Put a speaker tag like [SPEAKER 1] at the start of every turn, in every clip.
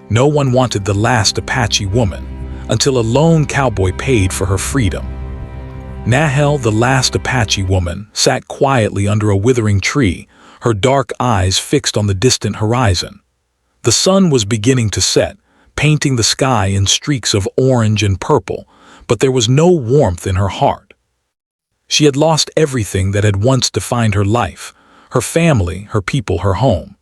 [SPEAKER 1] No one wanted the last Apache woman, until a lone cowboy paid for her freedom. Nahel, the last Apache woman, sat quietly under a withering tree, her dark eyes fixed on the distant horizon. The sun was beginning to set, painting the sky in streaks of orange and purple, but there was no warmth in her heart. She had lost everything that had once defined her life, her family, her people, her home.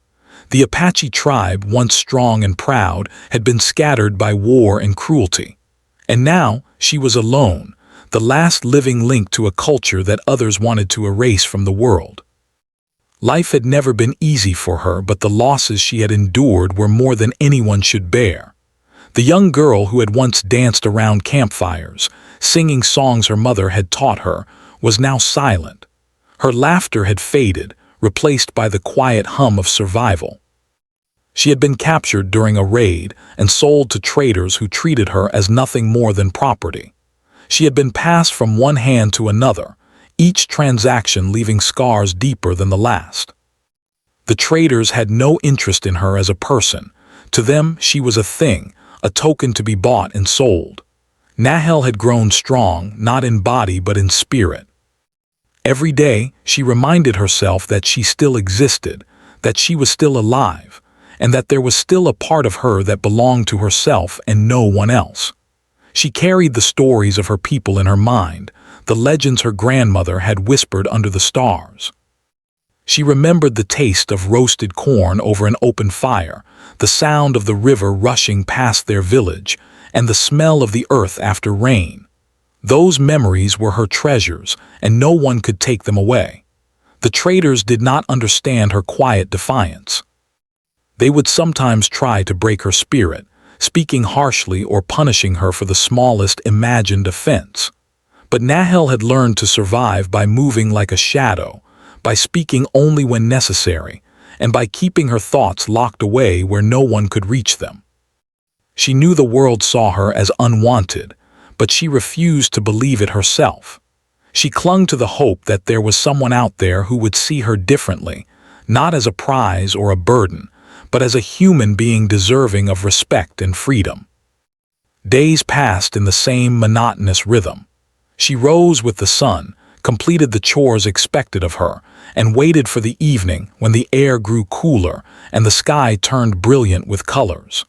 [SPEAKER 1] The Apache tribe, once strong and proud, had been scattered by war and cruelty. And now she was alone, the last living link to a culture that others wanted to erase from the world. Life had never been easy for her, but the losses she had endured were more than anyone should bear. The young girl who had once danced around campfires, singing songs her mother had taught her, was now silent. Her laughter had faded, replaced by the quiet hum of survival. She had been captured during a raid and sold to traders who treated her as nothing more than property. She had been passed from one hand to another, each transaction leaving scars deeper than the last. The traders had no interest in her as a person. To them, she was a thing, a token to be bought and sold. Nahel had grown strong, not in body but in spirit. Every day, she reminded herself that she still existed, that she was still alive, and that there was still a part of her that belonged to herself and no one else. She carried the stories of her people in her mind, the legends her grandmother had whispered under the stars. She remembered the taste of roasted corn over an open fire, the sound of the river rushing past their village, and the smell of the earth after rain. Those memories were her treasures, and no one could take them away. The traders did not understand her quiet defiance. They would sometimes try to break her spirit, speaking harshly or punishing her for the smallest imagined offense. But Nahel had learned to survive by moving like a shadow, by speaking only when necessary, and by keeping her thoughts locked away where no one could reach them. She knew the world saw her as unwanted, but she refused to believe it herself. She clung to the hope that there was someone out there who would see her differently, not as a prize or a burden, but as a human being deserving of respect and freedom. Days passed in the same monotonous rhythm. She rose with the sun, completed the chores expected of her, and waited for the evening when the air grew cooler and the sky turned brilliant with colors.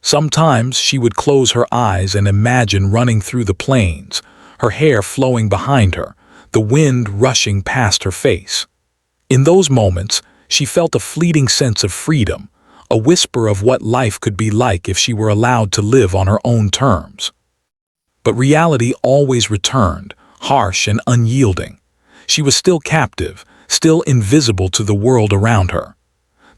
[SPEAKER 1] Sometimes she would close her eyes and imagine running through the plains, her hair flowing behind her, the wind rushing past her face. In those moments, she felt a fleeting sense of freedom, a whisper of what life could be like if she were allowed to live on her own terms. But reality always returned, harsh and unyielding. She was still captive, still invisible to the world around her.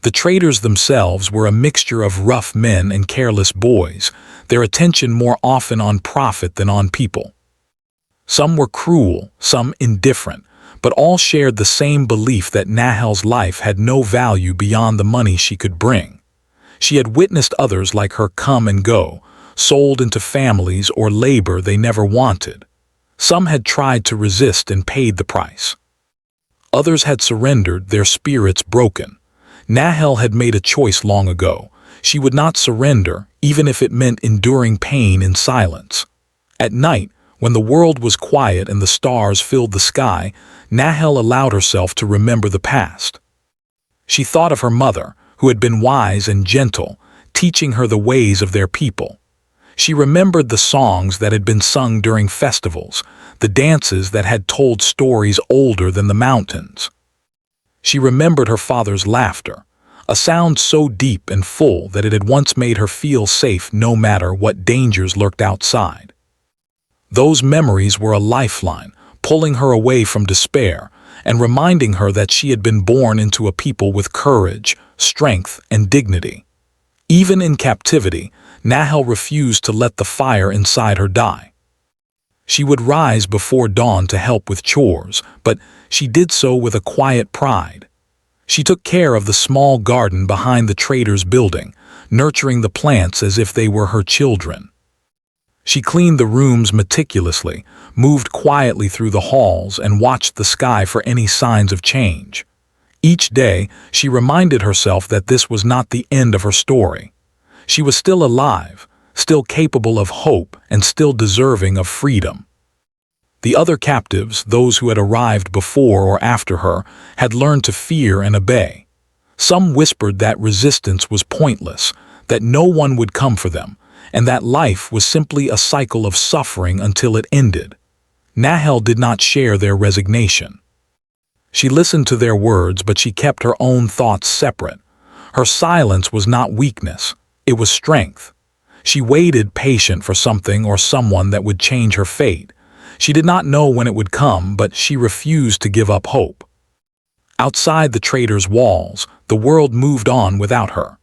[SPEAKER 1] The traders themselves were a mixture of rough men and careless boys, their attention more often on profit than on people. Some were cruel, some indifferent, but all shared the same belief that Nahel's life had no value beyond the money she could bring. She had witnessed others like her come and go, sold into families or labor they never wanted. Some had tried to resist and paid the price. Others had surrendered, their spirits broken. Nahel had made a choice long ago. She would not surrender, even if it meant enduring pain in silence. At night, when the world was quiet and the stars filled the sky, Nahel allowed herself to remember the past. She thought of her mother, who had been wise and gentle, teaching her the ways of their people. She remembered the songs that had been sung during festivals, the dances that had told stories older than the mountains. She remembered her father's laughter, a sound so deep and full that it had once made her feel safe no matter what dangers lurked outside. Those memories were a lifeline, pulling her away from despair and reminding her that she had been born into a people with courage, strength, and dignity. Even in captivity, Nahel refused to let the fire inside her die. She would rise before dawn to help with chores, but she did so with a quiet pride. She took care of the small garden behind the trader's building, nurturing the plants as if they were her children. She cleaned the rooms meticulously, moved quietly through the halls, and watched the sky for any signs of change. Each day, she reminded herself that this was not the end of her story. She was still alive, still capable of hope, and still deserving of freedom. The other captives, those who had arrived before or after her, had learned to fear and obey. Some whispered that resistance was pointless, that no one would come for them, and that life was simply a cycle of suffering until it ended. Nahel did not share their resignation. She listened to their words, but she kept her own thoughts separate. Her silence was not weakness, it was strength. She waited patient for something or someone that would change her fate. She did not know when it would come, but she refused to give up hope. Outside the trader's walls, the world moved on without her.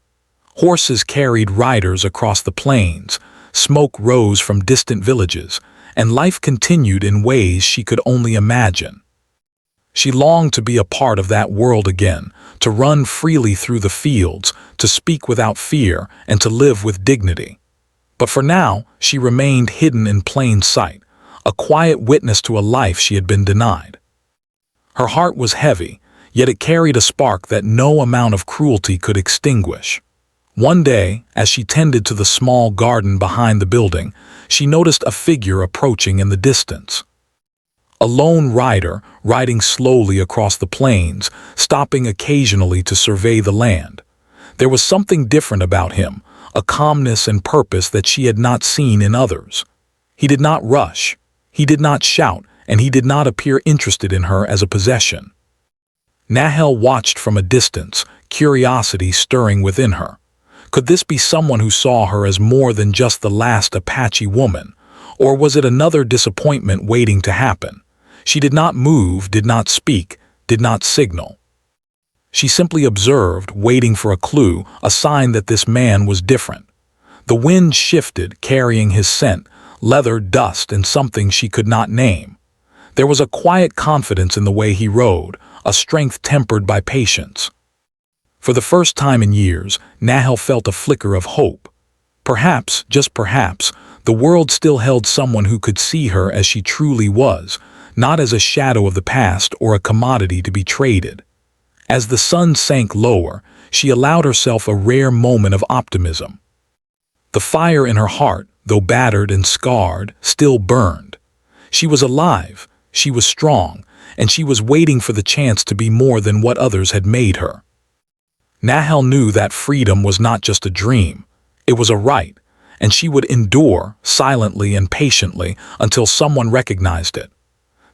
[SPEAKER 1] Horses carried riders across the plains, smoke rose from distant villages, and life continued in ways she could only imagine. She longed to be a part of that world again, to run freely through the fields, to speak without fear, and to live with dignity. But for now, she remained hidden in plain sight, a quiet witness to a life she had been denied. Her heart was heavy, yet it carried a spark that no amount of cruelty could extinguish. One day, as she tended to the small garden behind the building, she noticed a figure approaching in the distance. A lone rider, riding slowly across the plains, stopping occasionally to survey the land. There was something different about him, a calmness and purpose that she had not seen in others. He did not rush, he did not shout, and he did not appear interested in her as a possession. Nahel watched from a distance, curiosity stirring within her. Could this be someone who saw her as more than just the last Apache woman, or was it another disappointment waiting to happen? She did not move, did not speak, did not signal. She simply observed, waiting for a clue, a sign that this man was different. The wind shifted, carrying his scent, leather, dust, and something she could not name. There was a quiet confidence in the way he rode, a strength tempered by patience. For the first time in years, Nahel felt a flicker of hope. Perhaps, just perhaps, the world still held someone who could see her as she truly was, not as a shadow of the past or a commodity to be traded. As the sun sank lower, she allowed herself a rare moment of optimism. The fire in her heart, though battered and scarred, still burned. She was alive, she was strong, and she was waiting for the chance to be more than what others had made her. Nahel knew that freedom was not just a dream, it was a right, and she would endure, silently and patiently, until someone recognized it.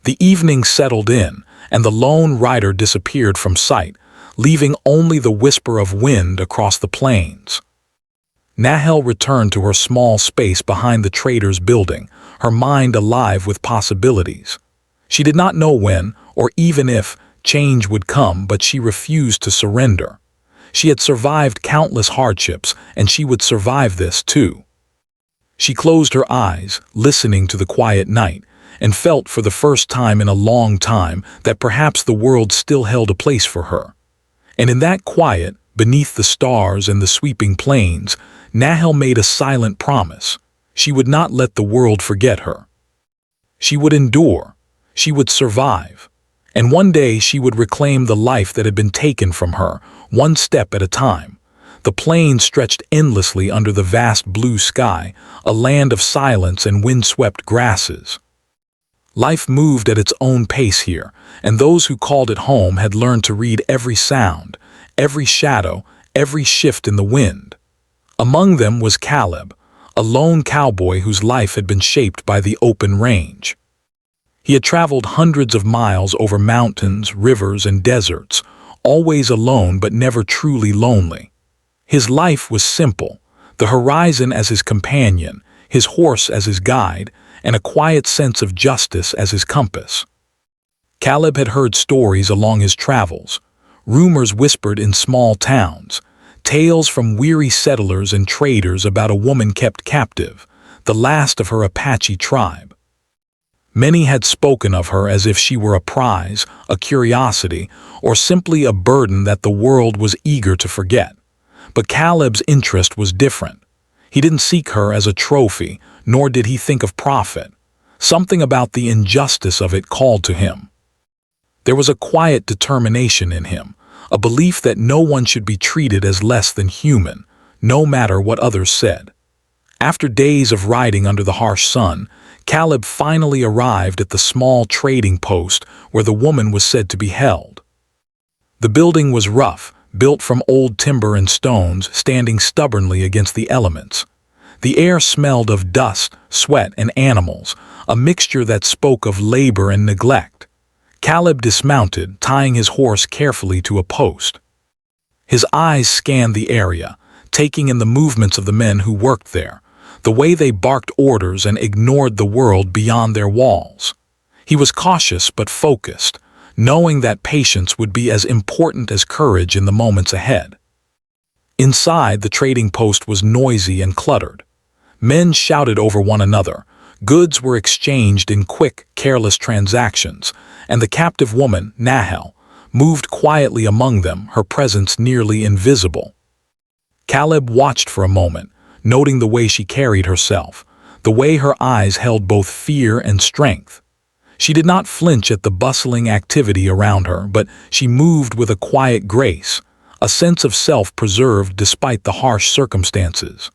[SPEAKER 1] The evening settled in, and the lone rider disappeared from sight, leaving only the whisper of wind across the plains. Nahel returned to her small space behind the trader's building, her mind alive with possibilities. She did not know when, or even if, change would come, but she refused to surrender. She had survived countless hardships, and she would survive this too. She closed her eyes, listening to the quiet night, and felt for the first time in a long time that perhaps the world still held a place for her. And in that quiet, beneath the stars and the sweeping plains, Nahel made a silent promise. She would not let the world forget her. She would endure. She would survive. And one day she would reclaim the life that had been taken from her, one step at a time. The plains stretched endlessly under the vast blue sky, a land of silence and wind-swept grasses. Life moved at its own pace here, and those who called it home had learned to read every sound, every shadow, every shift in the wind. Among them was Caleb, a lone cowboy whose life had been shaped by the open range. He had traveled hundreds of miles over mountains, rivers, and deserts, always alone but never truly lonely. His life was simple, the horizon as his companion, his horse as his guide, and a quiet sense of justice as his compass. Caleb had heard stories along his travels, rumors whispered in small towns, tales from weary settlers and traders about a woman kept captive, the last of her Apache tribe. Many had spoken of her as if she were a prize, a curiosity, or simply a burden that the world was eager to forget. But Caleb's interest was different. He didn't seek her as a trophy, nor did he think of profit. Something about the injustice of it called to him. There was a quiet determination in him, a belief that no one should be treated as less than human, no matter what others said. After days of riding under the harsh sun, Caleb finally arrived at the small trading post where the woman was said to be held. The building was rough, built from old timber and stones, standing stubbornly against the elements. The air smelled of dust, sweat, and animals, a mixture that spoke of labor and neglect. Caleb dismounted, tying his horse carefully to a post. His eyes scanned the area, taking in the movements of the men who worked there, the way they barked orders and ignored the world beyond their walls. He was cautious but focused, knowing that patience would be as important as courage in the moments ahead. Inside, the trading post was noisy and cluttered. Men shouted over one another, goods were exchanged in quick, careless transactions, and the captive woman, Nahel, moved quietly among them, her presence nearly invisible. Caleb watched for a moment, noting the way she carried herself, the way her eyes held both fear and strength. She did not flinch at the bustling activity around her, but she moved with a quiet grace, a sense of self preserved despite the harsh circumstances.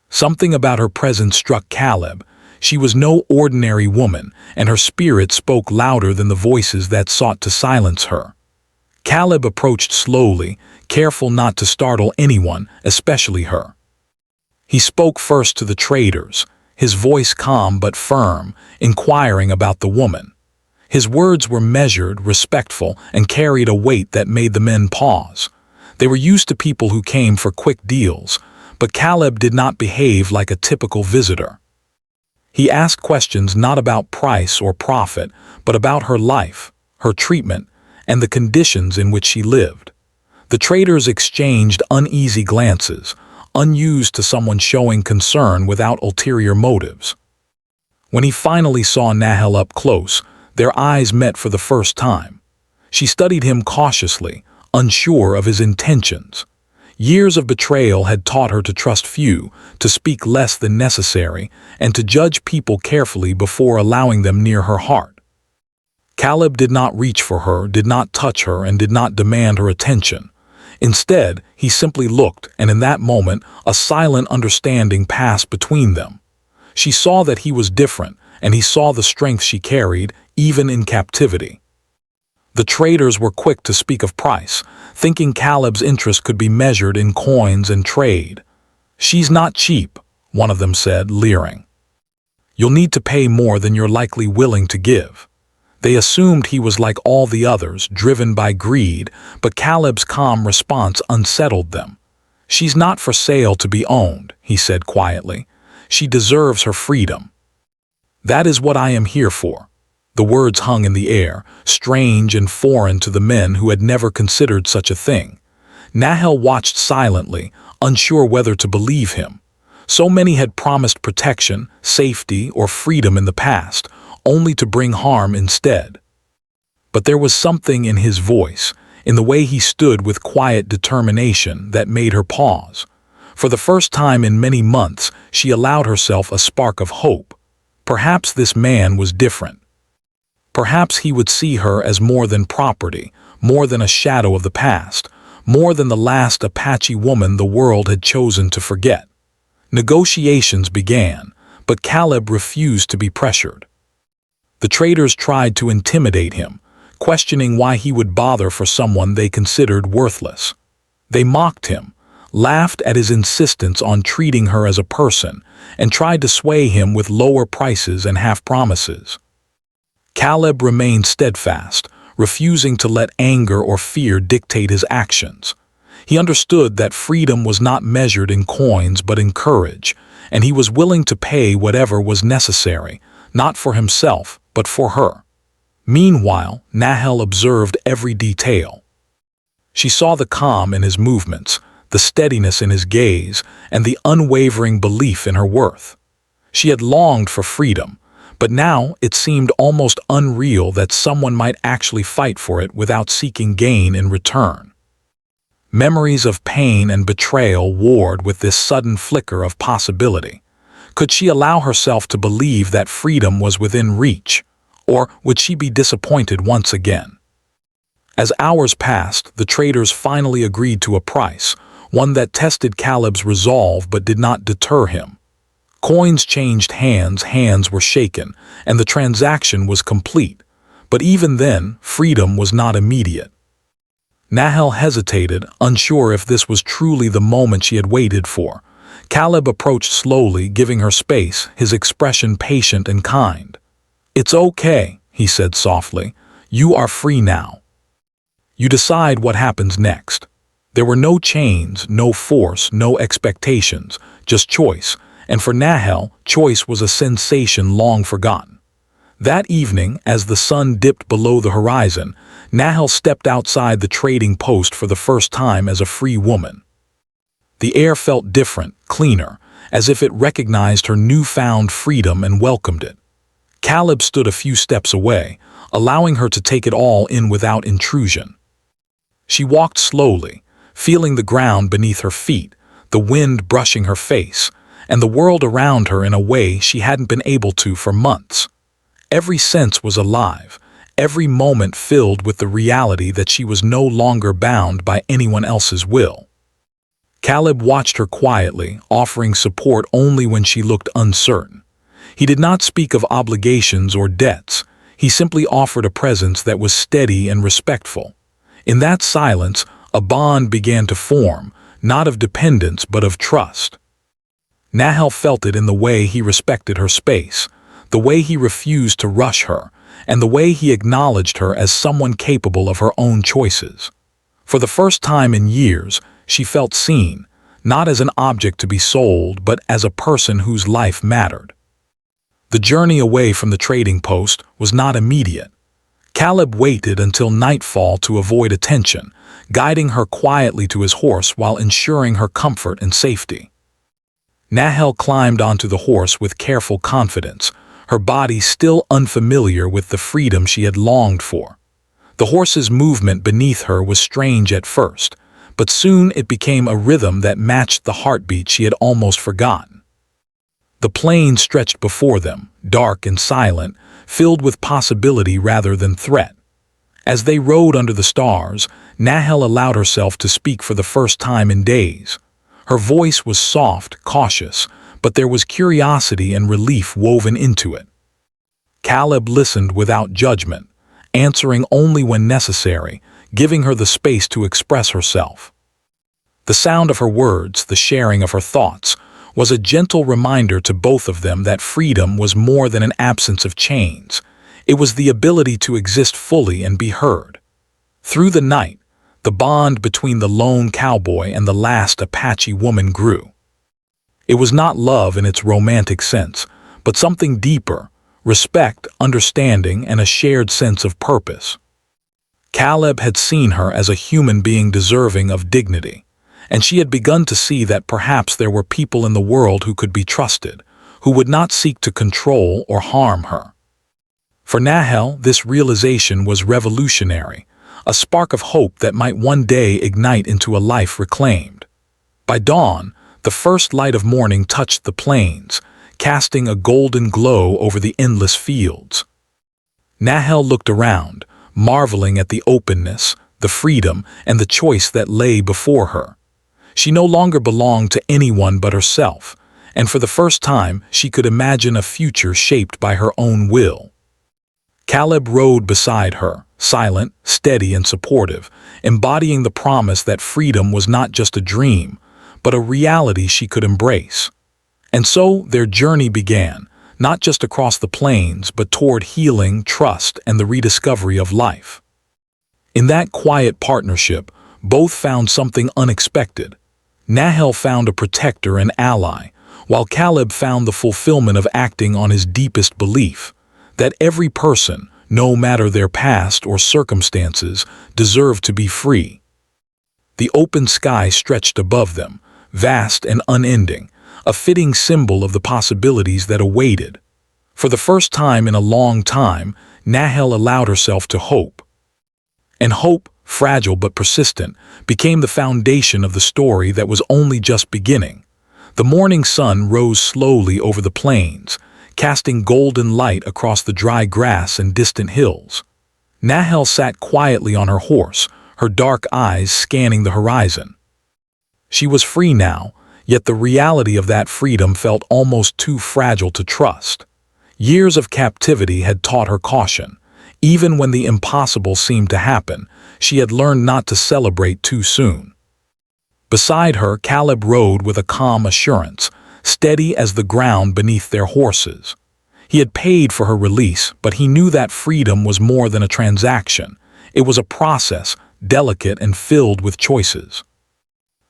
[SPEAKER 1] Something about her presence struck Caleb. She was no ordinary woman, and her spirit spoke louder than the voices that sought to silence her. Caleb approached slowly, careful not to startle anyone, especially her. He spoke first to the traders, his voice calm but firm, inquiring about the woman. His words were measured, respectful, and carried a weight that made the men pause. They were used to people who came for quick deals, but Caleb did not behave like a typical visitor. He asked questions not about price or profit, but about her life, her treatment, and the conditions in which she lived. The traders exchanged uneasy glances, unused to someone showing concern without ulterior motives. When he finally saw Nahel up close, their eyes met for the first time. She studied him cautiously, unsure of his intentions. Years of betrayal had taught her to trust few, to speak less than necessary, and to judge people carefully before allowing them near her heart. Caleb did not reach for her, did not touch her, and did not demand her attention. Instead, he simply looked, and in that moment, a silent understanding passed between them. She saw that he was different, and he saw the strength she carried, even in captivity. The traders were quick to speak of price, thinking Caleb's interest could be measured in coins and trade. "She's not cheap," one of them said, leering. "You'll need to pay more than you're likely willing to give." They assumed he was like all the others, driven by greed, but Caleb's calm response unsettled them. "She's not for sale to be owned," he said quietly. "She deserves her freedom." "That is what I am here for." The words hung in the air, strange and foreign to the men who had never considered such a thing. Nahel watched silently, unsure whether to believe him. So many had promised protection, safety, or freedom in the past, only to bring harm instead. But there was something in his voice, in the way he stood with quiet determination, that made her pause. For the first time in many months, she allowed herself a spark of hope. Perhaps this man was different. Perhaps he would see her as more than property, more than a shadow of the past, more than the last Apache woman the world had chosen to forget. Negotiations began, but Caleb refused to be pressured. The traders tried to intimidate him, questioning why he would bother for someone they considered worthless. They mocked him, laughed at his insistence on treating her as a person, and tried to sway him with lower prices and half-promises. Caleb remained steadfast, refusing to let anger or fear dictate his actions. He understood that freedom was not measured in coins but in courage, and he was willing to pay whatever was necessary, not for himself, but for her. Meanwhile, Nahel observed every detail. She saw the calm in his movements, the steadiness in his gaze, and the unwavering belief in her worth. She had longed for freedom, but now it seemed almost unreal that someone might actually fight for it without seeking gain in return. Memories of pain and betrayal warred with this sudden flicker of possibility. Could she allow herself to believe that freedom was within reach, or would she be disappointed once again? As hours passed, the traders finally agreed to a price, one that tested Caleb's resolve but did not deter him. Coins changed hands, hands were shaken, and the transaction was complete. But even then, freedom was not immediate. Nahel hesitated, unsure if this was truly the moment she had waited for. Caleb approached slowly, giving her space, his expression patient and kind. "It's okay," he said softly. "You are free now. You decide what happens next." There were no chains, no force, no expectations, just choice, and for Nahel, choice was a sensation long forgotten. That evening, as the sun dipped below the horizon, Nahel stepped outside the trading post for the first time as a free woman. The air felt different, cleaner, as if it recognized her newfound freedom and welcomed it. Caleb stood a few steps away, allowing her to take it all in without intrusion. She walked slowly, feeling the ground beneath her feet, the wind brushing her face, and the world around her in a way she hadn't been able to for months. Every sense was alive, every moment filled with the reality that she was no longer bound by anyone else's will. Caleb watched her quietly, offering support only when she looked uncertain. He did not speak of obligations or debts. He simply offered a presence that was steady and respectful. In that silence, a bond began to form, not of dependence but of trust. Nahel felt it in the way he respected her space, the way he refused to rush her, and the way he acknowledged her as someone capable of her own choices. For the first time in years, she felt seen, not as an object to be sold, but as a person whose life mattered. The journey away from the trading post was not immediate. Caleb waited until nightfall to avoid attention, guiding her quietly to his horse while ensuring her comfort and safety. Nahel climbed onto the horse with careful confidence, her body still unfamiliar with the freedom she had longed for. The horse's movement beneath her was strange at first, but soon it became a rhythm that matched the heartbeat she had almost forgotten. The plain stretched before them, dark and silent, filled with possibility rather than threat. As they rode under the stars, Nahel allowed herself to speak for the first time in days. Her voice was soft, cautious, but there was curiosity and relief woven into it. Caleb listened without judgment, answering only when necessary, giving her the space to express herself. The sound of her words, the sharing of her thoughts, was a gentle reminder to both of them that freedom was more than an absence of chains. It was the ability to exist fully and be heard. Through the night, the bond between the lone cowboy and the last Apache woman grew. It was not love in its romantic sense, but something deeper: respect, understanding, and a shared sense of purpose. Caleb had seen her as a human being deserving of dignity, and she had begun to see that perhaps there were people in the world who could be trusted, who would not seek to control or harm her. For Nahel, this realization was revolutionary, a spark of hope that might one day ignite into a life reclaimed. By dawn, the first light of morning touched the plains, casting a golden glow over the endless fields. Nahel looked around, marveling at the openness, the freedom, and the choice that lay before her. She no longer belonged to anyone but herself, and for the first time she could imagine a future shaped by her own will. Caleb rode beside her, silent, steady, and supportive, embodying the promise that freedom was not just a dream, but a reality she could embrace. And so their journey began, not just across the plains, but toward healing, trust, and the rediscovery of life. In that quiet partnership, both found something unexpected. Nahel found a protector and ally, while Caleb found the fulfillment of acting on his deepest belief, that every person, no matter their past or circumstances, deserved to be free. The open sky stretched above them, vast and unending, a fitting symbol of the possibilities that awaited. For the first time in a long time, Nahel allowed herself to hope. And hope, fragile but persistent, became the foundation of the story that was only just beginning. The morning sun rose slowly over the plains, casting golden light across the dry grass and distant hills. Nahel sat quietly on her horse, her dark eyes scanning the horizon. She was free now, yet the reality of that freedom felt almost too fragile to trust. Years of captivity had taught her caution. Even when the impossible seemed to happen, she had learned not to celebrate too soon. Beside her, Caleb rode with a calm assurance, steady as the ground beneath their horses. He had paid for her release, but he knew that freedom was more than a transaction. It was a process, delicate and filled with choices.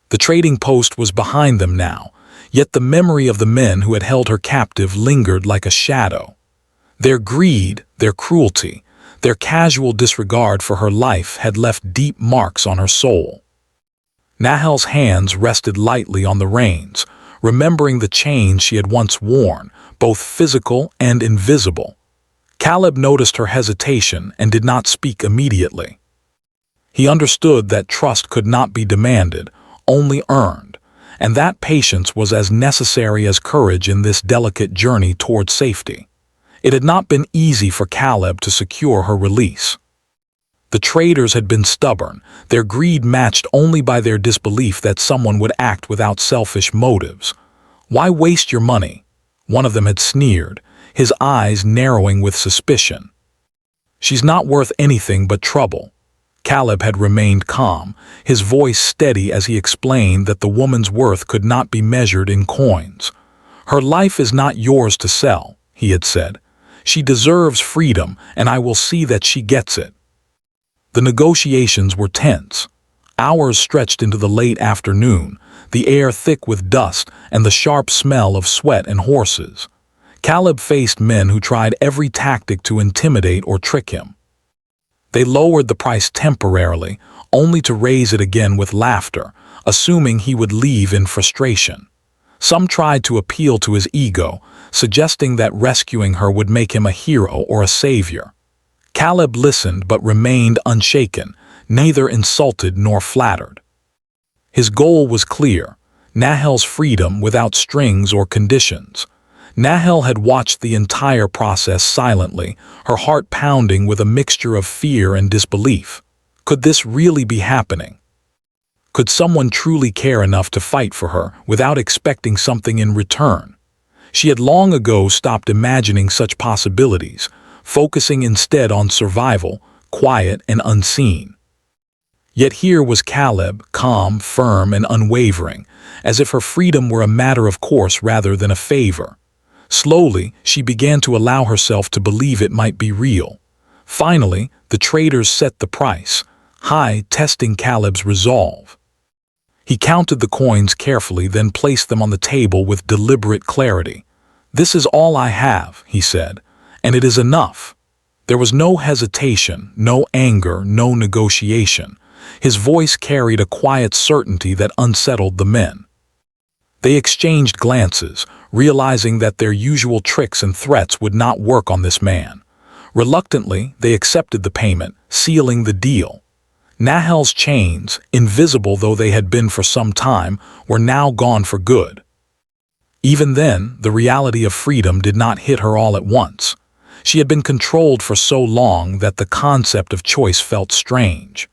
[SPEAKER 1] The trading post was behind them now, yet the memory of the men who had held her captive lingered like a shadow. Their greed, their cruelty, their casual disregard for her life had left deep marks on her soul. Nahel's hands rested lightly on the reins, remembering the chains she had once worn, both physical and invisible. Caleb noticed her hesitation and did not speak immediately. He understood that trust could not be demanded, only earned, and that patience was as necessary as courage in this delicate journey toward safety. It had not been easy for Caleb to secure her release. The traders had been stubborn, their greed matched only by their disbelief that someone would act without selfish motives. "Why waste your money?" one of them had sneered, his eyes narrowing with suspicion. "She's not worth anything but trouble." Caleb had remained calm, his voice steady as he explained that the woman's worth could not be measured in coins. "Her life is not yours to sell," he had said. "She deserves freedom, and I will see that she gets it." The negotiations were tense. Hours stretched into the late afternoon, the air thick with dust and the sharp smell of sweat and horses. Caleb faced men who tried every tactic to intimidate or trick him. They lowered the price temporarily, only to raise it again with laughter, assuming he would leave in frustration. Some tried to appeal to his ego, suggesting that rescuing her would make him a hero or a savior. Caleb listened but remained unshaken, neither insulted nor flattered. His goal was clear: Nahel's freedom without strings or conditions. Nahel had watched the entire process silently, her heart pounding with a mixture of fear and disbelief. Could this really be happening? Could someone truly care enough to fight for her without expecting something in return? She had long ago stopped imagining such possibilities, focusing instead on survival, quiet and unseen. Yet here was Caleb, calm, firm, and unwavering, as if her freedom were a matter of course rather than a favor. Slowly, she began to allow herself to believe it might be real. Finally, the traders set the price, high, testing Caleb's resolve. He counted the coins carefully, then placed them on the table with deliberate clarity. "This is all I have," he said, "and it is enough." There was no hesitation, no anger, no negotiation. His voice carried a quiet certainty that unsettled the men. They exchanged glances, realizing that their usual tricks and threats would not work on this man. Reluctantly, they accepted the payment, sealing the deal. Nahel's chains, invisible though they had been for some time, were now gone for good. Even then, the reality of freedom did not hit her all at once. She had been controlled for so long that the concept of choice felt strange.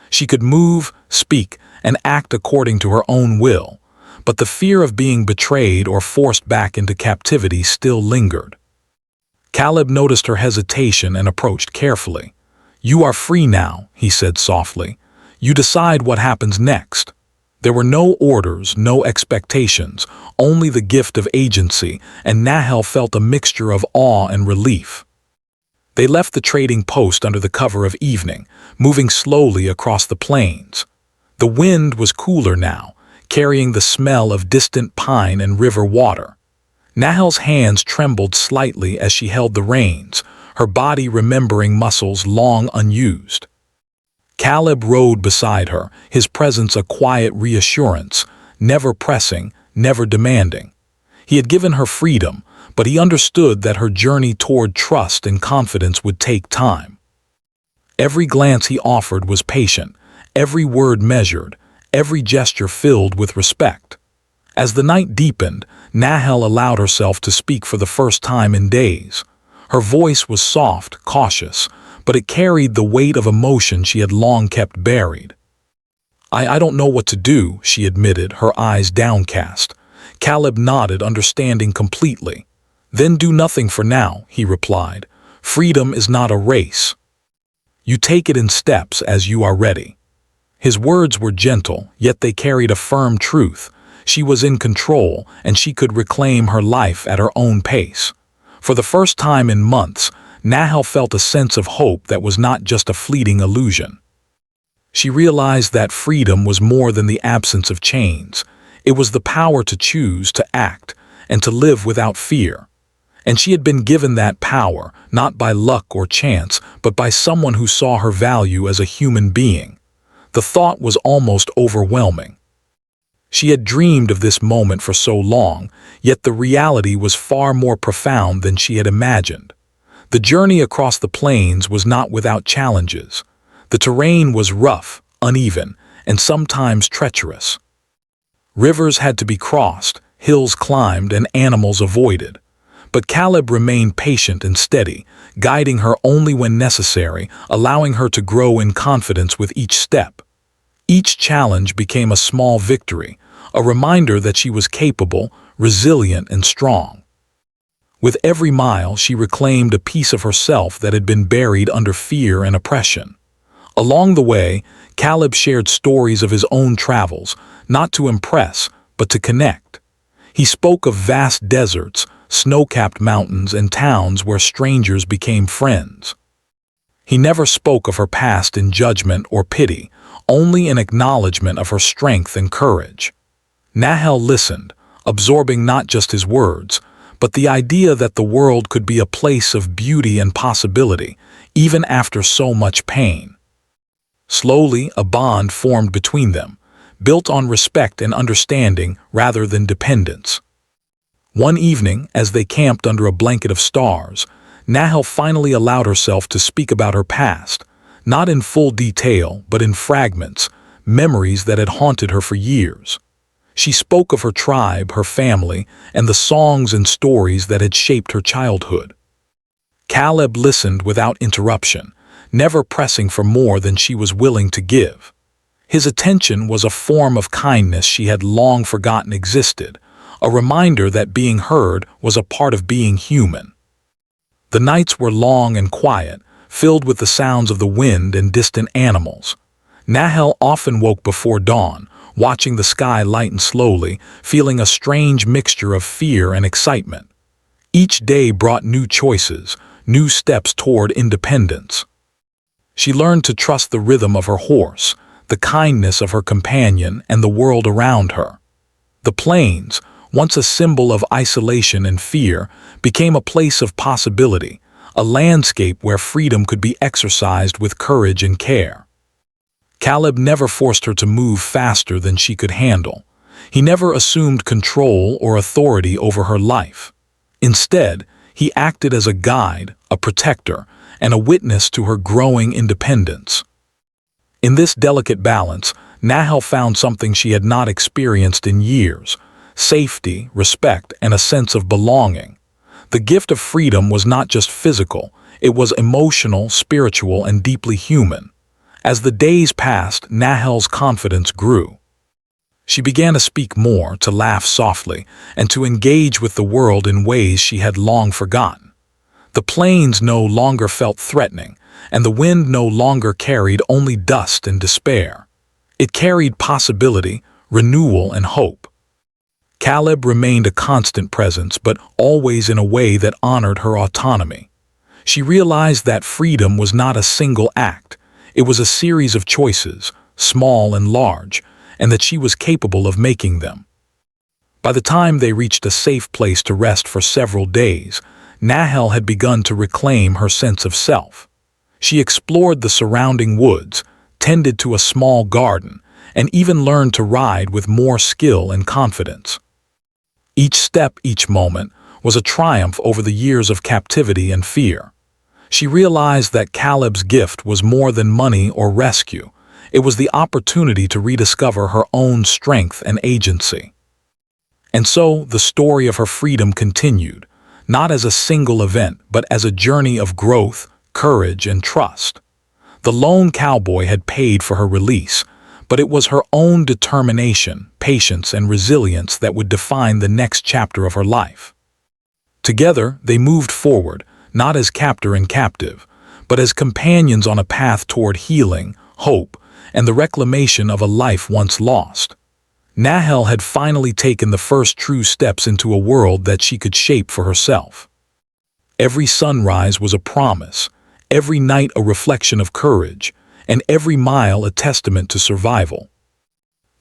[SPEAKER 1] She could move, speak, and act according to her own will, but the fear of being betrayed or forced back into captivity still lingered. Caleb noticed her hesitation and approached carefully. "You are free now," he said softly. "You decide what happens next." There were no orders, no expectations, only the gift of agency, and Nahel felt a mixture of awe and relief. They left the trading post under the cover of evening, moving slowly across the plains. The wind was cooler now, carrying the smell of distant pine and river water. Nahel's hands trembled slightly as she held the reins, her body remembering muscles long unused. Caleb rode beside her, his presence a quiet reassurance, never pressing, never demanding. He had given her freedom, but he understood that her journey toward trust and confidence would take time. Every glance he offered was patient, every word measured, every gesture filled with respect. As the night deepened, Nahel allowed herself to speak for the first time in days. Her voice was soft, cautious, but it carried the weight of emotion she had long kept buried. I don't know what to do, she admitted, her eyes downcast. Caleb nodded, understanding completely. Then do nothing for now, he replied. Freedom is not a race. You take it in steps as you are ready. His words were gentle, yet they carried a firm truth. She was in control, and she could reclaim her life at her own pace. For the first time in months, Nahel felt a sense of hope that was not just a fleeting illusion. She realized that freedom was more than the absence of chains. It was the power to choose, to act, and to live without fear. And she had been given that power, not by luck or chance, but by someone who saw her value as a human being. The thought was almost overwhelming. She had dreamed of this moment for so long, yet the reality was far more profound than she had imagined. The journey across the plains was not without challenges. The terrain was rough, uneven, and sometimes treacherous. Rivers had to be crossed, hills climbed, and animals avoided. But Caleb remained patient and steady, guiding her only when necessary, allowing her to grow in confidence with each step. Each challenge became a small victory, a reminder that she was capable, resilient, and strong. With every mile, she reclaimed a piece of herself that had been buried under fear and oppression. Along the way, Caleb shared stories of his own travels, not to impress, but to connect. He spoke of vast deserts, snow-capped mountains, and towns where strangers became friends. He never spoke of her past in judgment or pity, only in acknowledgement of her strength and courage. Nahel listened, absorbing not just his words, but the idea that the world could be a place of beauty and possibility, even after so much pain. Slowly, a bond formed between them, built on respect and understanding rather than dependence. One evening, as they camped under a blanket of stars, Nahel finally allowed herself to speak about her past, not in full detail, but in fragments, memories that had haunted her for years. She spoke of her tribe, her family, and the songs and stories that had shaped her childhood. Caleb listened without interruption, never pressing for more than she was willing to give. His attention was a form of kindness she had long forgotten existed, a reminder that being heard was a part of being human. The nights were long and quiet, filled with the sounds of the wind and distant animals. Nahel often woke before dawn, watching the sky lighten slowly, feeling a strange mixture of fear and excitement. Each day brought new choices, new steps toward independence. She learned to trust the rhythm of her horse, the kindness of her companion, and the world around her. The plains, once a symbol of isolation and fear, became a place of possibility, a landscape where freedom could be exercised with courage and care. Caleb never forced her to move faster than she could handle. He never assumed control or authority over her life. Instead, he acted as a guide, a protector, and a witness to her growing independence. In this delicate balance, Nahel found something she had not experienced in years: safety, respect, and a sense of belonging. The gift of freedom was not just physical, it was emotional, spiritual, and deeply human. As the days passed, Nahel's confidence grew. She began to speak more, to laugh softly, and to engage with the world in ways she had long forgotten. The plains no longer felt threatening, and the wind no longer carried only dust and despair. It carried possibility, renewal, and hope. Caleb remained a constant presence, but always in a way that honored her autonomy. She realized that freedom was not a single act. It was a series of choices, small and large, and that she was capable of making them. By the time they reached a safe place to rest for several days, Nahel had begun to reclaim her sense of self. She explored the surrounding woods, tended to a small garden, and even learned to ride with more skill and confidence. Each step, each moment, was a triumph over the years of captivity and fear. She realized that Caleb's gift was more than money or rescue. It was the opportunity to rediscover her own strength and agency. And so, the story of her freedom continued, not as a single event, but as a journey of growth, courage, and trust. The lone cowboy had paid for her release, but it was her own determination, patience, and resilience that would define the next chapter of her life. Together, they moved forward, not as captor and captive, but as companions on a path toward healing, hope, and the reclamation of a life once lost. Nahel had finally taken the first true steps into a world that she could shape for herself. Every sunrise was a promise, every night a reflection of courage, and every mile a testament to survival.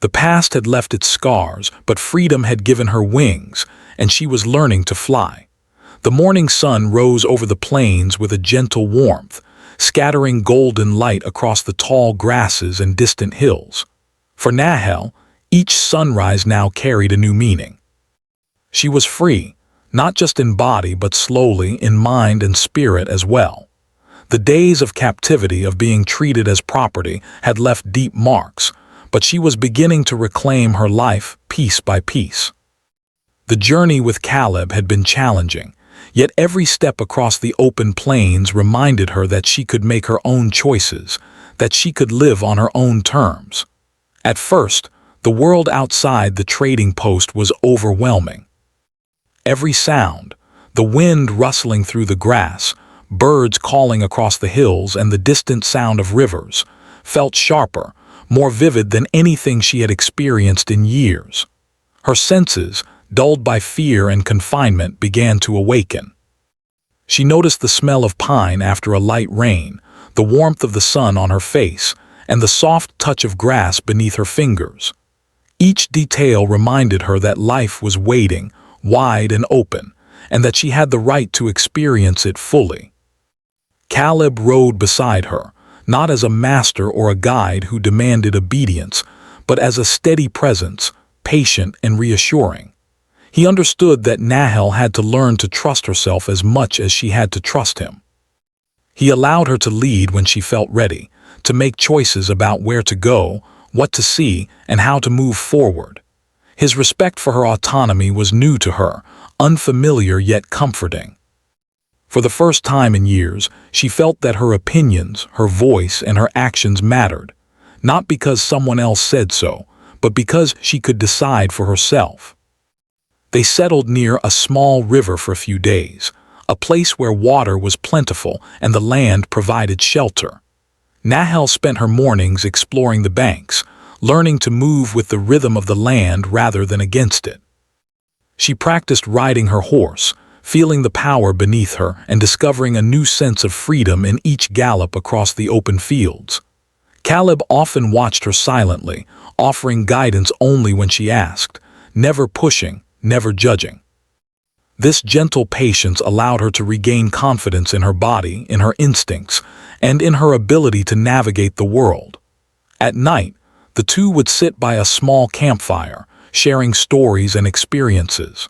[SPEAKER 1] The past had left its scars, but freedom had given her wings, and she was learning to fly. The morning sun rose over the plains with a gentle warmth, scattering golden light across the tall grasses and distant hills. For Nahel, each sunrise now carried a new meaning. She was free, not just in body but slowly in mind and spirit as well. The days of captivity, of being treated as property, had left deep marks, but she was beginning to reclaim her life piece by piece. The journey with Caleb had been challenging, yet every step across the open plains reminded her that she could make her own choices, that she could live on her own terms. At first, the world outside the trading post was overwhelming. Every sound, the wind rustling through the grass, birds calling across the hills, and the distant sound of rivers, felt sharper, more vivid than anything she had experienced in years. Her senses, dulled by fear and confinement, began to awaken. She noticed the smell of pine after a light rain, the warmth of the sun on her face, and the soft touch of grass beneath her fingers. Each detail reminded her that life was waiting, wide and open, and that she had the right to experience it fully. Caleb rode beside her, not as a master or a guide who demanded obedience, but as a steady presence, patient and reassuring. He understood that Nahel had to learn to trust herself as much as she had to trust him. He allowed her to lead when she felt ready, to make choices about where to go, what to see, and how to move forward. His respect for her autonomy was new to her, unfamiliar yet comforting. For the first time in years, she felt that her opinions, her voice, and her actions mattered, not because someone else said so, but because she could decide for herself. They settled near a small river for a few days, a place where water was plentiful and the land provided shelter. Nahel spent her mornings exploring the banks, learning to move with the rhythm of the land rather than against it. She practiced riding her horse, feeling the power beneath her and discovering a new sense of freedom in each gallop across the open fields. Caleb often watched her silently, offering guidance only when she asked, never pushing, never judging. This gentle patience allowed her to regain confidence in her body, in her instincts, and in her ability to navigate the world. At night, the two would sit by a small campfire, sharing stories and experiences.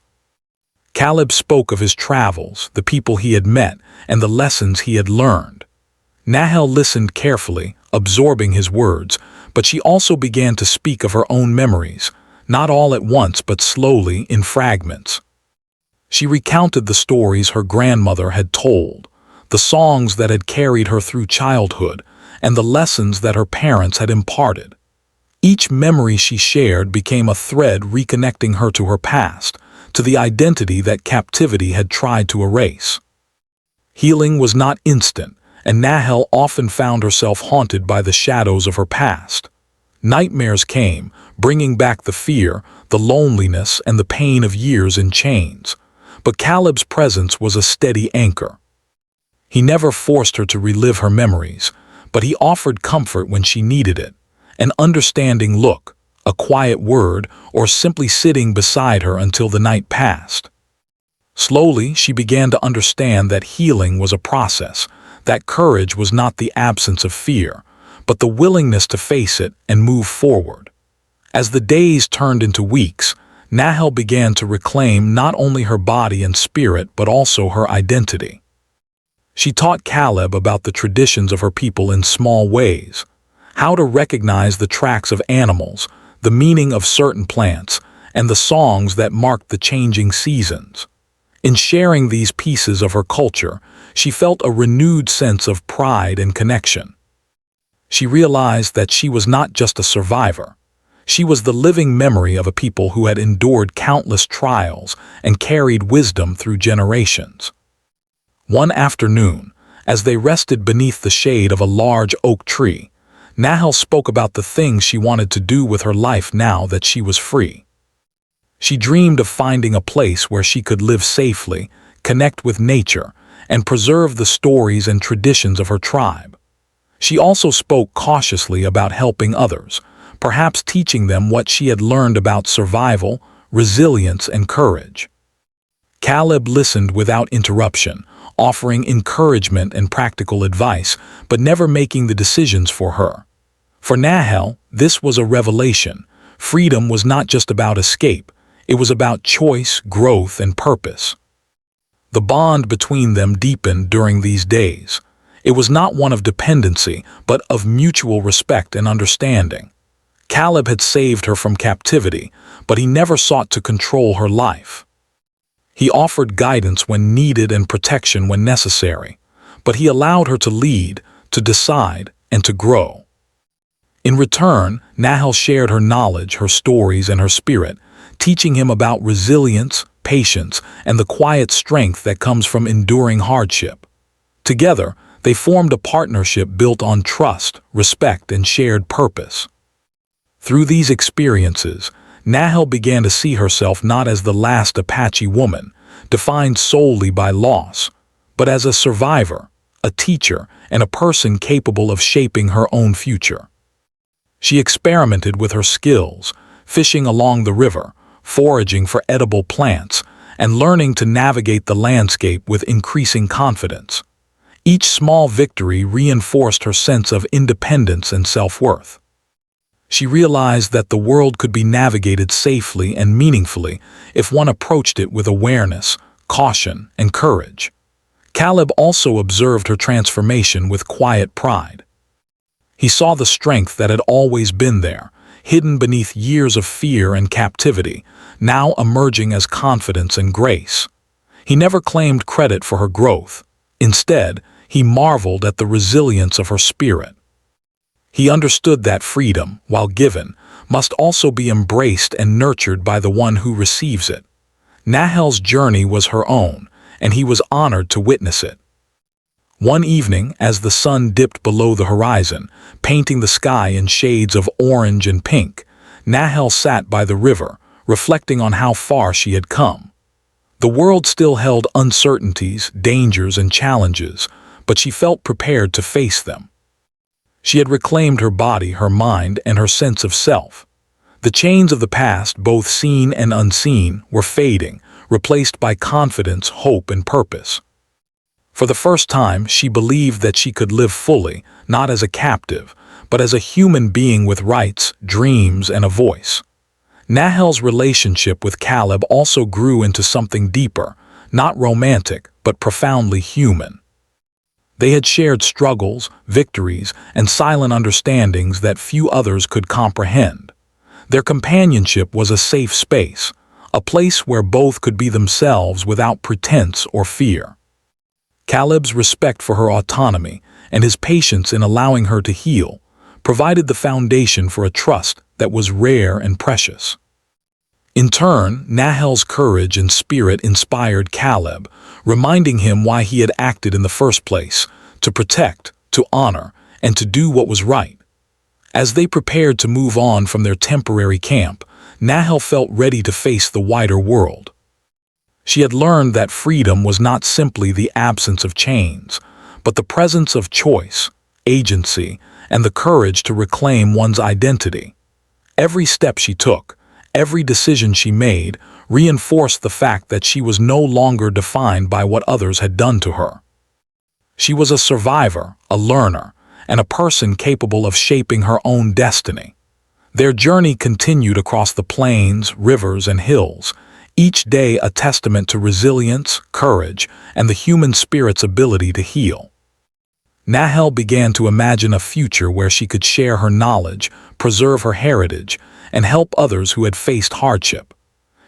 [SPEAKER 1] Caleb spoke of his travels, the people he had met, and the lessons he had learned. Nahel listened carefully, absorbing his words, but she also began to speak of her own memories, not all at once but slowly in fragments. She recounted the stories her grandmother had told, the songs that had carried her through childhood, and the lessons that her parents had imparted. Each memory she shared became a thread reconnecting her to her past, to the identity that captivity had tried to erase. Healing was not instant, and Nahel often found herself haunted by the shadows of her past. Nightmares came, bringing back the fear, the loneliness, and the pain of years in chains. But Caleb's presence was a steady anchor. He never forced her to relive her memories, but he offered comfort when she needed it, an understanding look, a quiet word, or simply sitting beside her until the night passed. Slowly, she began to understand that healing was a process, that courage was not the absence of fear, but the willingness to face it and move forward. As the days turned into weeks, Nahel began to reclaim not only her body and spirit but also her identity. She taught Caleb about the traditions of her people in small ways, how to recognize the tracks of animals, the meaning of certain plants, and the songs that marked the changing seasons. In sharing these pieces of her culture, she felt a renewed sense of pride and connection. She realized that she was not just a survivor. She was the living memory of a people who had endured countless trials and carried wisdom through generations. One afternoon, as they rested beneath the shade of a large oak tree, Nahel spoke about the things she wanted to do with her life now that she was free. She dreamed of finding a place where she could live safely, connect with nature, and preserve the stories and traditions of her tribe. She also spoke cautiously about helping others, perhaps teaching them what she had learned about survival, resilience, and courage. Caleb listened without interruption, offering encouragement and practical advice, but never making the decisions for her. For Nahel, this was a revelation. Freedom was not just about escape, it was about choice, growth, and purpose. The bond between them deepened during these days. It was not one of dependency, but of mutual respect and understanding. Caleb had saved her from captivity, but he never sought to control her life. He offered guidance when needed and protection when necessary, but he allowed her to lead, to decide, and to grow. In return, Nahel shared her knowledge, her stories, and her spirit, teaching him about resilience, patience, and the quiet strength that comes from enduring hardship. Together, they formed a partnership built on trust, respect, and shared purpose. Through these experiences, Nahel began to see herself not as the last Apache woman, defined solely by loss, but as a survivor, a teacher, and a person capable of shaping her own future. She experimented with her skills, fishing along the river, foraging for edible plants, and learning to navigate the landscape with increasing confidence. Each small victory reinforced her sense of independence and self-worth. She realized that the world could be navigated safely and meaningfully if one approached it with awareness, caution, and courage. Caleb also observed her transformation with quiet pride. He saw the strength that had always been there, hidden beneath years of fear and captivity, now emerging as confidence and grace. He never claimed credit for her growth. Instead, he marveled at the resilience of her spirit. He understood that freedom, while given, must also be embraced and nurtured by the one who receives it. Nahel's journey was her own, and he was honored to witness it. One evening, as the sun dipped below the horizon, painting the sky in shades of orange and pink, Nahel sat by the river, reflecting on how far she had come. The world still held uncertainties, dangers, and challenges, but she felt prepared to face them. She had reclaimed her body, her mind, and her sense of self. The chains of the past, both seen and unseen, were fading, replaced by confidence, hope, and purpose. For the first time, she believed that she could live fully, not as a captive, but as a human being with rights, dreams, and a voice. Nahel's relationship with Caleb also grew into something deeper, not romantic, but profoundly human. They had shared struggles, victories, and silent understandings that few others could comprehend. Their companionship was a safe space, a place where both could be themselves without pretense or fear. Caleb's respect for her autonomy and his patience in allowing her to heal provided the foundation for a trust that was rare and precious. In turn, Nahel's courage and spirit inspired Caleb, reminding him why he had acted in the first place, to protect, to honor, and to do what was right. As they prepared to move on from their temporary camp, Nahel felt ready to face the wider world. She had learned that freedom was not simply the absence of chains, but the presence of choice, agency, and the courage to reclaim one's identity. Every step she took, every decision she made, reinforced the fact that she was no longer defined by what others had done to her. She was a survivor, a learner, and a person capable of shaping her own destiny. Their journey continued across the plains, rivers, and hills, each day a testament to resilience, courage, and the human spirit's ability to heal. Nahel began to imagine a future where she could share her knowledge, preserve her heritage, and help others who had faced hardship.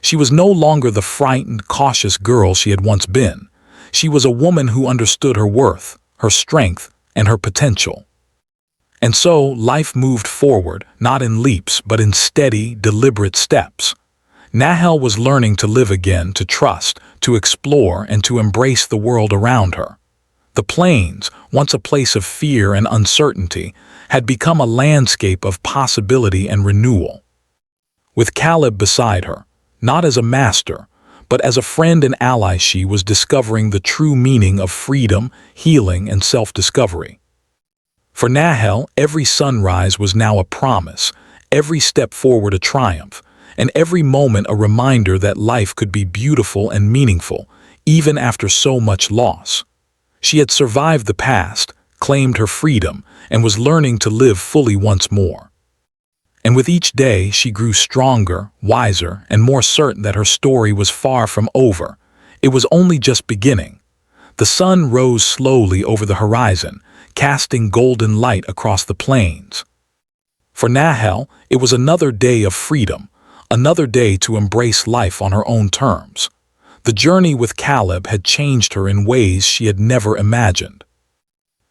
[SPEAKER 1] She was no longer the frightened, cautious girl she had once been. She was a woman who understood her worth, her strength, and her potential. And so life moved forward, not in leaps, but in steady, deliberate steps. Nahel was learning to live again, to trust, to explore, and to embrace the world around her. The plains, once a place of fear and uncertainty, had become a landscape of possibility and renewal. With Caleb beside her, not as a master, but as a friend and ally, she was discovering the true meaning of freedom, healing, and self-discovery. For Nahel, every sunrise was now a promise, every step forward a triumph, and every moment a reminder that life could be beautiful and meaningful, even after so much loss. She had survived the past, claimed her freedom, and was learning to live fully once more. And with each day, she grew stronger, wiser, and more certain that her story was far from over. It was only just beginning. The sun rose slowly over the horizon, casting golden light across the plains. For Nahel, it was another day of freedom, another day to embrace life on her own terms. The journey with Caleb had changed her in ways she had never imagined.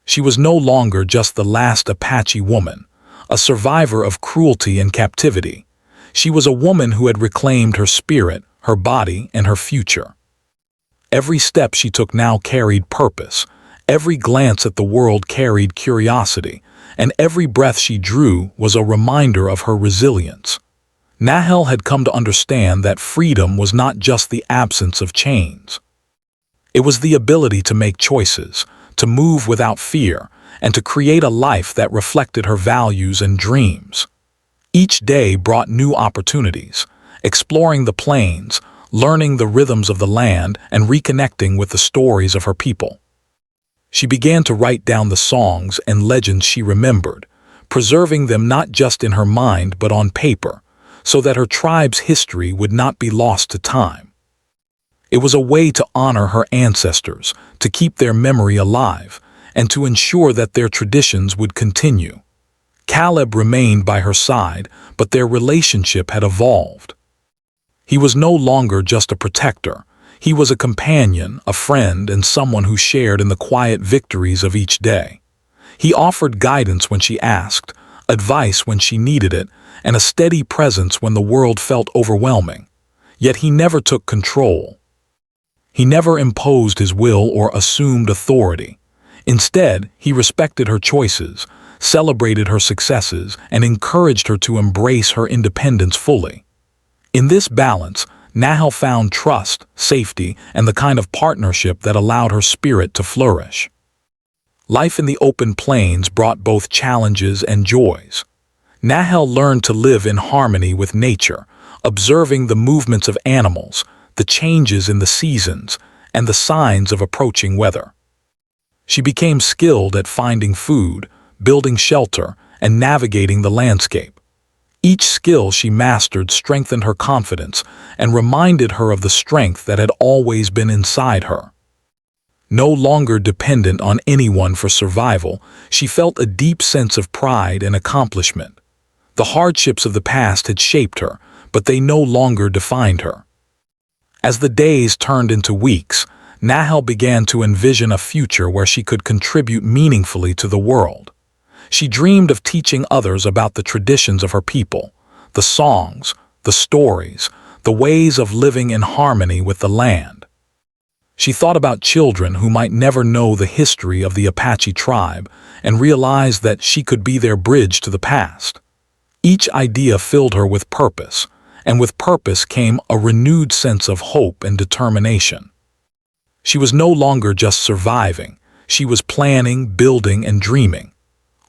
[SPEAKER 1] She was no longer just the last Apache woman, a survivor of cruelty and captivity. She was a woman who had reclaimed her spirit, her body, and her future. Every step she took now carried purpose, every glance at the world carried curiosity, and every breath she drew was a reminder of her resilience. Nahel had come to understand that freedom was not just the absence of chains. It was the ability to make choices, to move without fear, and to create a life that reflected her values and dreams. Each day brought new opportunities, exploring the plains, learning the rhythms of the land, and reconnecting with the stories of her people. She began to write down the songs and legends she remembered, preserving them not just in her mind but on paper, so that her tribe's history would not be lost to time. It was a way to honor her ancestors, to keep their memory alive, and to ensure that their traditions would continue. Caleb remained by her side, but their relationship had evolved. He was no longer just a protector. He was a companion, a friend, and someone who shared in the quiet victories of each day. He offered guidance when she asked, advice when she needed it, and a steady presence when the world felt overwhelming. Yet he never took control. He never imposed his will or assumed authority. Instead, he respected her choices, celebrated her successes, and encouraged her to embrace her independence fully. In this balance, Nahel found trust, safety, and the kind of partnership that allowed her spirit to flourish. Life in the open plains brought both challenges and joys. Nahel learned to live in harmony with nature, observing the movements of animals, the changes in the seasons, and the signs of approaching weather. She became skilled at finding food, building shelter, and navigating the landscape. Each skill she mastered strengthened her confidence and reminded her of the strength that had always been inside her. No longer dependent on anyone for survival, she felt a deep sense of pride and accomplishment. The hardships of the past had shaped her, but they no longer defined her. As the days turned into weeks, Nahel began to envision a future where she could contribute meaningfully to the world. She dreamed of teaching others about the traditions of her people, the songs, the stories, the ways of living in harmony with the land. She thought about children who might never know the history of the Apache tribe and realized that she could be their bridge to the past. Each idea filled her with purpose, and with purpose came a renewed sense of hope and determination. She was no longer just surviving, she was planning, building, and dreaming.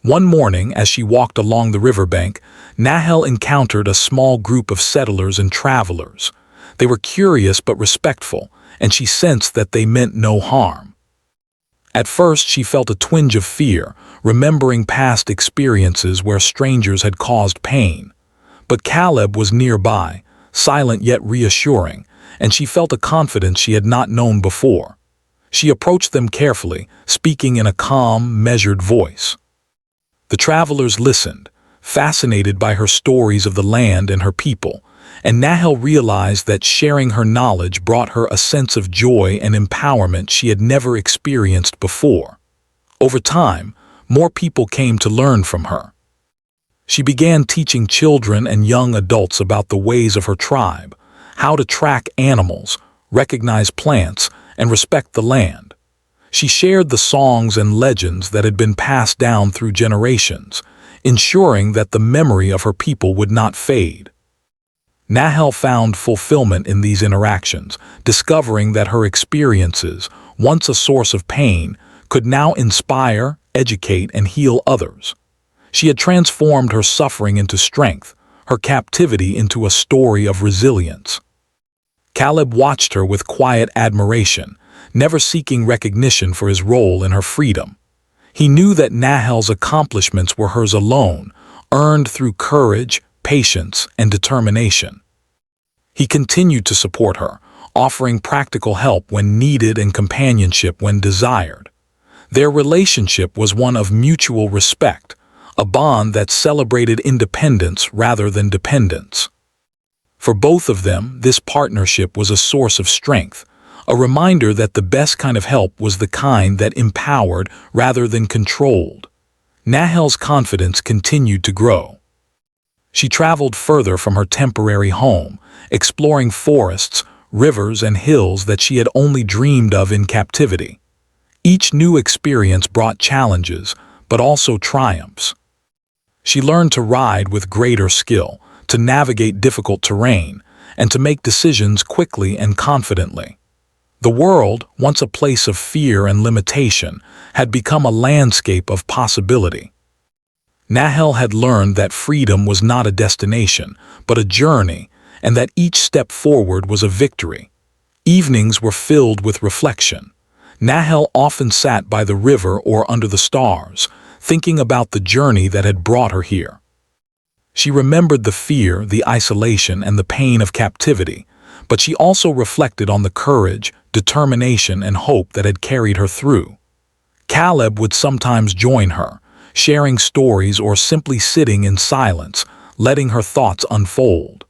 [SPEAKER 1] One morning, as she walked along the riverbank, Nahel encountered a small group of settlers and travelers. They were curious but respectful, and she sensed that they meant no harm. At first, she felt a twinge of fear, remembering past experiences where strangers had caused pain. But Caleb was nearby, silent yet reassuring, and she felt a confidence she had not known before. She approached them carefully, speaking in a calm, measured voice. The travelers listened, fascinated by her stories of the land and her people, and Nahel realized that sharing her knowledge brought her a sense of joy and empowerment she had never experienced before. Over time, more people came to learn from her. She began teaching children and young adults about the ways of her tribe, how to track animals, recognize plants, and respect the land. She shared the songs and legends that had been passed down through generations, ensuring that the memory of her people would not fade. Nahel found fulfillment in these interactions, discovering that her experiences, once a source of pain, could now inspire, educate, and heal others. She had transformed her suffering into strength, her captivity into a story of resilience. Caleb watched her with quiet admiration, never seeking recognition for his role in her freedom. He knew that Nahel's accomplishments were hers alone, earned through courage, patience, and determination. He continued to support her, offering practical help when needed and companionship when desired. Their relationship was one of mutual respect, a bond that celebrated independence rather than dependence. For both of them, this partnership was a source of strength, a reminder that the best kind of help was the kind that empowered rather than controlled. Nahel's confidence continued to grow. She traveled further from her temporary home, exploring forests, rivers, and hills that she had only dreamed of in captivity. Each new experience brought challenges, but also triumphs. She learned to ride with greater skill, to navigate difficult terrain, and to make decisions quickly and confidently. The world, once a place of fear and limitation, had become a landscape of possibility. Nahel had learned that freedom was not a destination, but a journey, and that each step forward was a victory. Evenings were filled with reflection. Nahel often sat by the river or under the stars, thinking about the journey that had brought her here. She remembered the fear, the isolation, and the pain of captivity, but she also reflected on the courage, determination, and hope that had carried her through. Caleb would sometimes join her, sharing stories or simply sitting in silence, letting her thoughts unfold.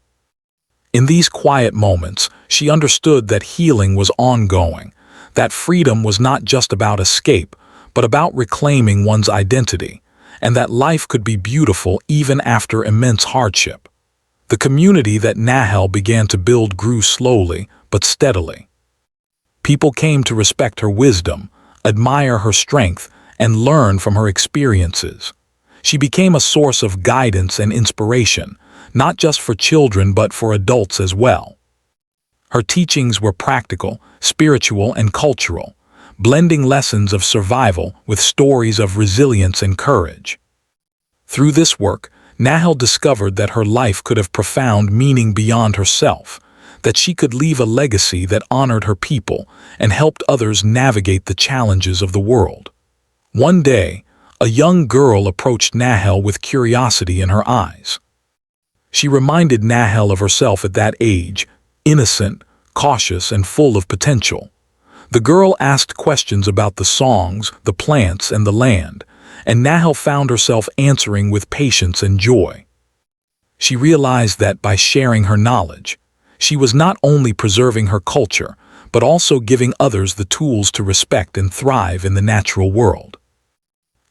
[SPEAKER 1] In these quiet moments, she understood that healing was ongoing, that freedom was not just about escape, but about reclaiming one's identity, and that life could be beautiful even after immense hardship. The community that Nahel began to build grew slowly but steadily. People came to respect her wisdom, admire her strength, and learn from her experiences. She became a source of guidance and inspiration, not just for children but for adults as well. Her teachings were practical, spiritual, and cultural, blending lessons of survival with stories of resilience and courage. Through this work, Nahel discovered that her life could have profound meaning beyond herself, that she could leave a legacy that honored her people and helped others navigate the challenges of the world. One day, a young girl approached Nahel with curiosity in her eyes. She reminded Nahel of herself at that age, innocent, cautious, and full of potential. The girl asked questions about the songs, the plants, and the land, and Nahel found herself answering with patience and joy. She realized that by sharing her knowledge, she was not only preserving her culture, but also giving others the tools to respect and thrive in the natural world.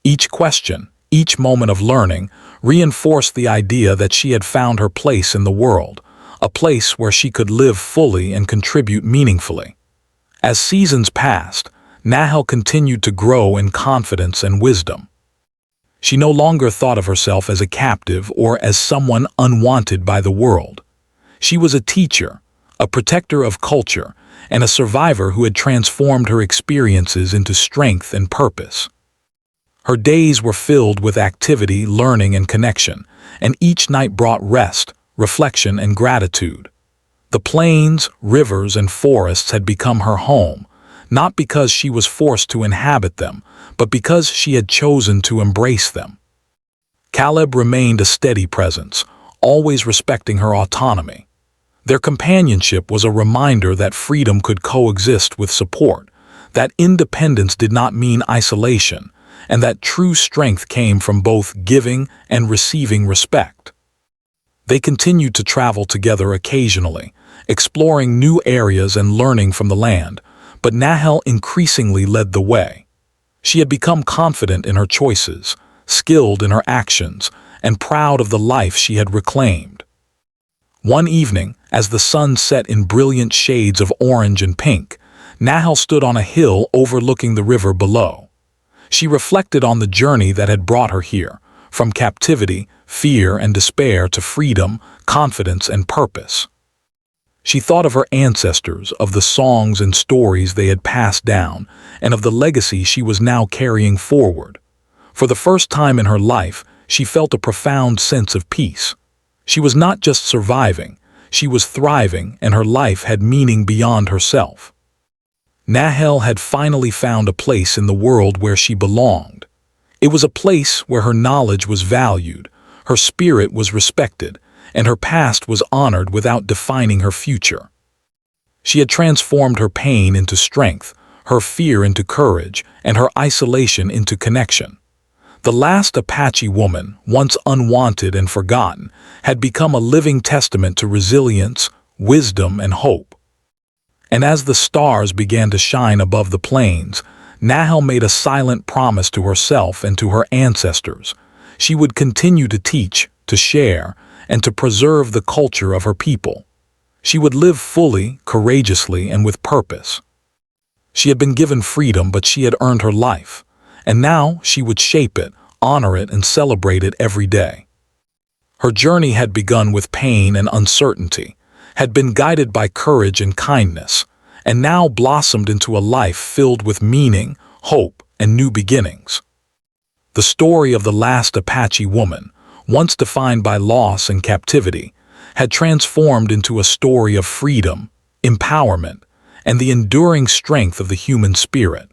[SPEAKER 1] Each question, each moment of learning, reinforced the idea that she had found her place in the world, a place where she could live fully and contribute meaningfully. As seasons passed, Nahel continued to grow in confidence and wisdom. She no longer thought of herself as a captive or as someone unwanted by the world. She was a teacher, a protector of culture, and a survivor who had transformed her experiences into strength and purpose. Her days were filled with activity, learning, and connection, and each night brought rest, reflection, and gratitude. The plains, rivers, and forests had become her home, not because she was forced to inhabit them, but because she had chosen to embrace them. Caleb remained a steady presence, always respecting her autonomy. Their companionship was a reminder that freedom could coexist with support, that independence did not mean isolation, and that true strength came from both giving and receiving respect. They continued to travel together occasionally, exploring new areas and learning from the land, but Nahel increasingly led the way. She had become confident in her choices, skilled in her actions, and proud of the life she had reclaimed. One evening, as the sun set in brilliant shades of orange and pink, Nahel stood on a hill overlooking the river below. She reflected on the journey that had brought her here, from captivity, fear, and despair to freedom, confidence, and purpose. She thought of her ancestors, of the songs and stories they had passed down, and of the legacy she was now carrying forward. For the first time in her life, she felt a profound sense of peace. She was not just surviving, she was thriving, and her life had meaning beyond herself. Nahel had finally found a place in the world where she belonged. It was a place where her knowledge was valued, her spirit was respected, and her past was honored without defining her future. She had transformed her pain into strength, her fear into courage, and her isolation into connection. The last Apache woman, once unwanted and forgotten, had become a living testament to resilience, wisdom, and hope. And as the stars began to shine above the plains, Nahel made a silent promise to herself and to her ancestors. She would continue to teach, to share, and to preserve the culture of her people. She would live fully, courageously, and with purpose. She had been given freedom, but she had earned her life, and now she would shape it, honor it, and celebrate it every day. Her journey had begun with pain and uncertainty, had been guided by courage and kindness, and now blossomed into a life filled with meaning, hope, and new beginnings. The story of the last Apache woman, once defined by loss and captivity, had transformed into a story of freedom, empowerment, and the enduring strength of the human spirit.